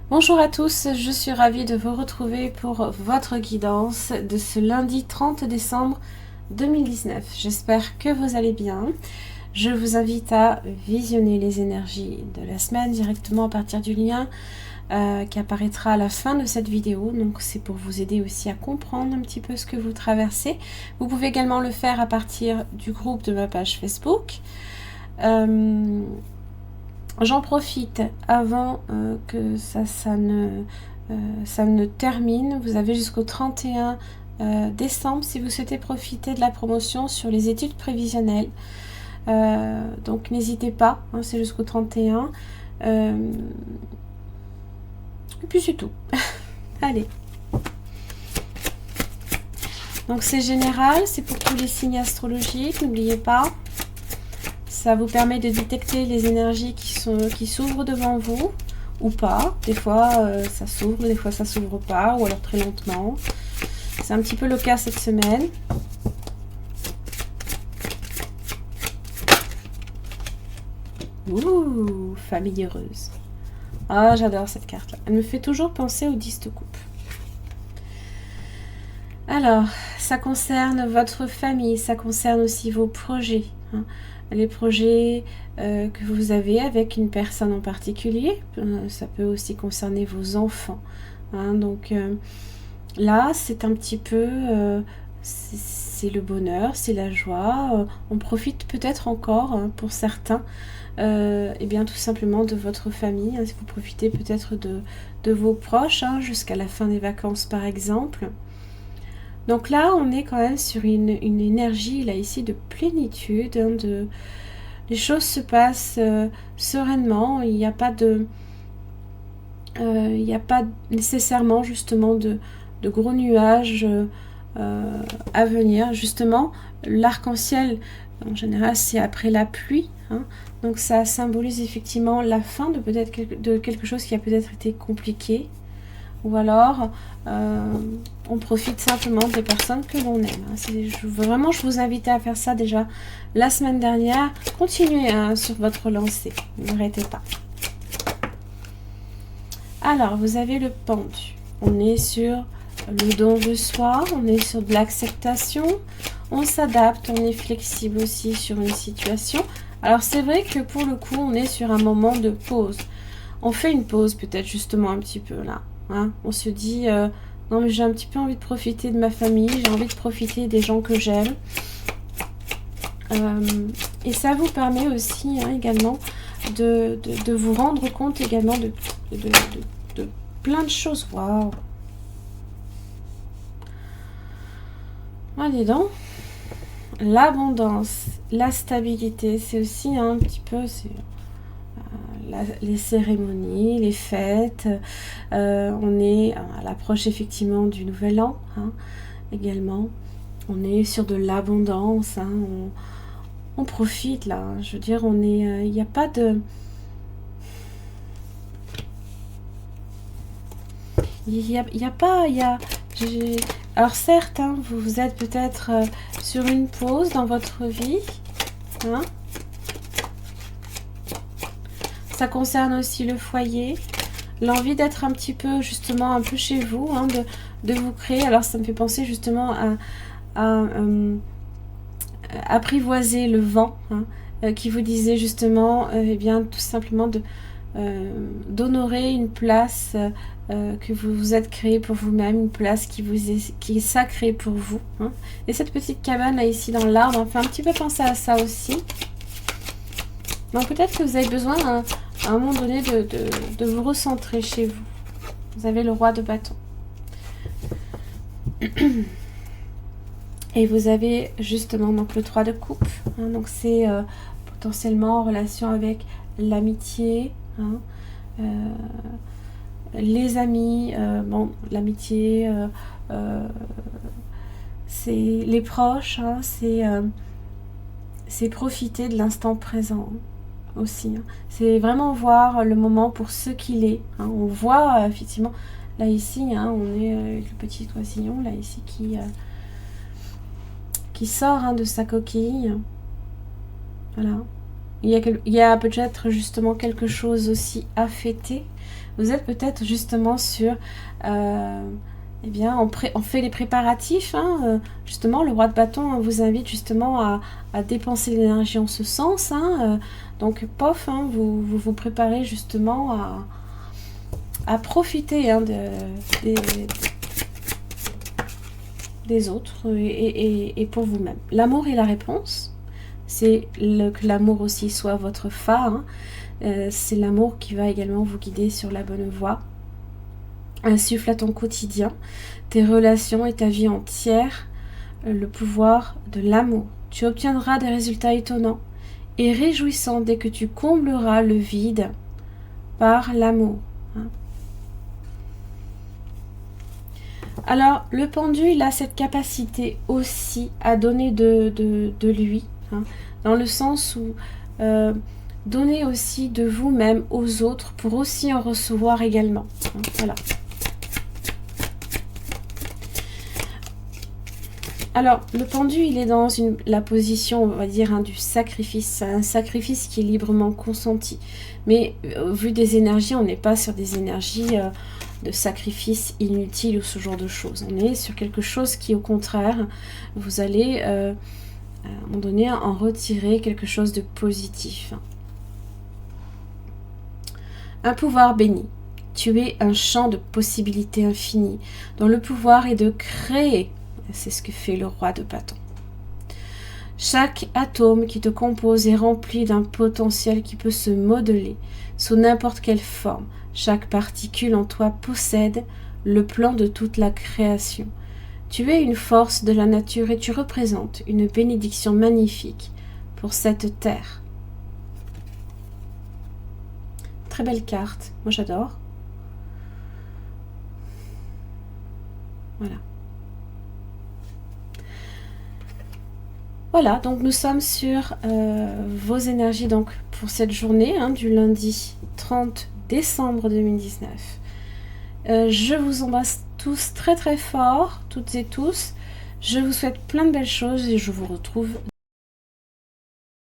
Bonjour à tous, je suis ravie de vous retrouver pour votre guidance de ce lundi 30 décembre 2019. J'espère que vous allez bien. Je vous invite à visionner les énergies de la semaine directement à partir du lien qui apparaîtra à la fin de cette vidéo. Donc c'est pour vous aider aussi à comprendre un petit peu ce que vous traversez. Vous pouvez également le faire à partir du groupe de ma page Facebook. J'en profite avant que ça ne termine. Vous avez jusqu'au 31 décembre si vous souhaitez profiter de la promotion sur les études prévisionnelles. Donc n'hésitez pas, hein, c'est jusqu'au 31. Et puis c'est tout. Allez. Donc c'est général, c'est pour tous les signes astrologiques, n'oubliez pas. Ça vous permet de détecter les énergies qui s'ouvrent devant vous ou pas. Des fois ça s'ouvre, des fois ça s'ouvre pas, ou alors très lentement. C'est un petit peu le cas cette semaine. Ouh, famille heureuse. Ah, j'adore cette carte-là. Elle me fait toujours penser au 10 de coupe. Alors, ça concerne votre famille, ça concerne aussi vos projets. Hein. Les projets que vous avez avec une personne en particulier. Ça peut aussi concerner vos enfants. Hein. Donc là, c'est un petit peu... c'est le bonheur, c'est la joie. On profite peut-être encore, hein, pour certains, et bien tout simplement de votre famille. Hein, si vous profitez peut-être de vos proches, hein, jusqu'à la fin des vacances par exemple. Donc là, on est quand même sur une énergie, là ici, de plénitude, hein, les choses se passent sereinement, il n'y a pas nécessairement justement de gros nuages à venir. Justement, l'arc-en-ciel, en général, c'est après la pluie, hein, donc ça symbolise effectivement la fin de peut-être quelque chose qui a peut-être été compliqué. Ou alors, on profite simplement des personnes que l'on aime. Vraiment, je vous invite à faire ça déjà la semaine dernière. Continuez, hein, sur votre lancée. N'arrêtez pas. Alors, vous avez le pendu. On est sur le don de soi. On est sur de l'acceptation. On s'adapte. On est flexible aussi sur une situation. Alors, c'est vrai que pour le coup, on est sur un moment de pause. On fait une pause peut-être justement un petit peu là. Hein, on se dit non mais j'ai un petit peu envie de profiter de ma famille, j'ai envie de profiter des gens que j'aime, et ça vous permet aussi, hein, également de vous rendre compte également de plein de choses. Waouh, allez donc, l'abondance, la stabilité, c'est aussi, hein, un petit peu, c'est les cérémonies, les fêtes. On est à l'approche effectivement du nouvel an, hein, également. On est sur de l'abondance, hein, on profite là. Je veux dire, on est, il n'y a pas de... Il y a pas... Alors certes, hein, vous êtes peut-être sur une pause dans votre vie, hein. Ça concerne aussi le foyer, l'envie d'être un petit peu, justement, un peu chez vous, hein, de vous créer. Alors ça me fait penser justement à apprivoiser le vent, hein, qui vous disait justement, eh bien tout simplement d'honorer une place que vous vous êtes créée pour vous-même, une place qui est sacrée pour vous. Hein. Et cette petite cabane là ici dans l'arbre, on fait un petit peu penser à ça aussi. Donc peut-être que vous avez besoin, hein, à un moment donné de vous recentrer chez vous. Vous avez le roi de bâton. Et vous avez justement donc le 3 de coupe. Hein, donc c'est potentiellement en relation avec l'amitié, hein, les amis. Bon, l'amitié, c'est les proches. Hein, c'est profiter de l'instant présent aussi. Hein. C'est vraiment voir le moment pour ce qu'il est. Hein. On voit effectivement, là ici, hein, on est avec le petit oisillon, là ici, qui sort, hein, de sa coquille. Voilà. Il y a peut-être justement quelque chose aussi à fêter. Vous êtes peut-être justement sur... eh bien, on fait les préparatifs. Hein, justement, le roi de bâton vous invite justement à dépenser l'énergie en ce sens. Hein, donc, pof, hein, vous préparez justement à profiter hein, des autres et pour vous-même. L'amour est la réponse. C'est que l'amour aussi soit votre phare. Hein. C'est l'amour qui va également vous guider sur la bonne voie. Insuffle à ton quotidien, tes relations et ta vie entière le pouvoir de l'amour. Tu obtiendras des résultats étonnants et réjouissants dès que tu combleras le vide par l'amour. Hein. Alors, le pendu, il a cette capacité aussi à donner de lui, hein, dans le sens où donner aussi de vous-même aux autres pour aussi en recevoir également. Hein, voilà. Alors, le pendu, il est dans la position, on va dire, hein, du sacrifice. Un sacrifice qui est librement consenti. Mais vu des énergies, on n'est pas sur des énergies de sacrifice inutile ou ce genre de choses. On est sur quelque chose qui, au contraire, vous allez, à un moment donné, en retirer quelque chose de positif. Un pouvoir béni. Tu es un champ de possibilités infinies, dont le pouvoir est de créer. C'est ce que fait le roi de bâton. Chaque atome qui te compose est rempli d'un potentiel qui peut se modeler sous n'importe quelle forme. Chaque particule en toi possède le plan de toute la création. Tu es une force de la nature et tu représentes une bénédiction magnifique pour cette terre. Très belle carte, moi j'adore. Voilà. Voilà, donc nous sommes sur vos énergies donc, pour cette journée hein, du lundi 30 décembre 2019. Je vous embrasse tous très très fort, toutes et tous. Je vous souhaite plein de belles choses et je vous retrouve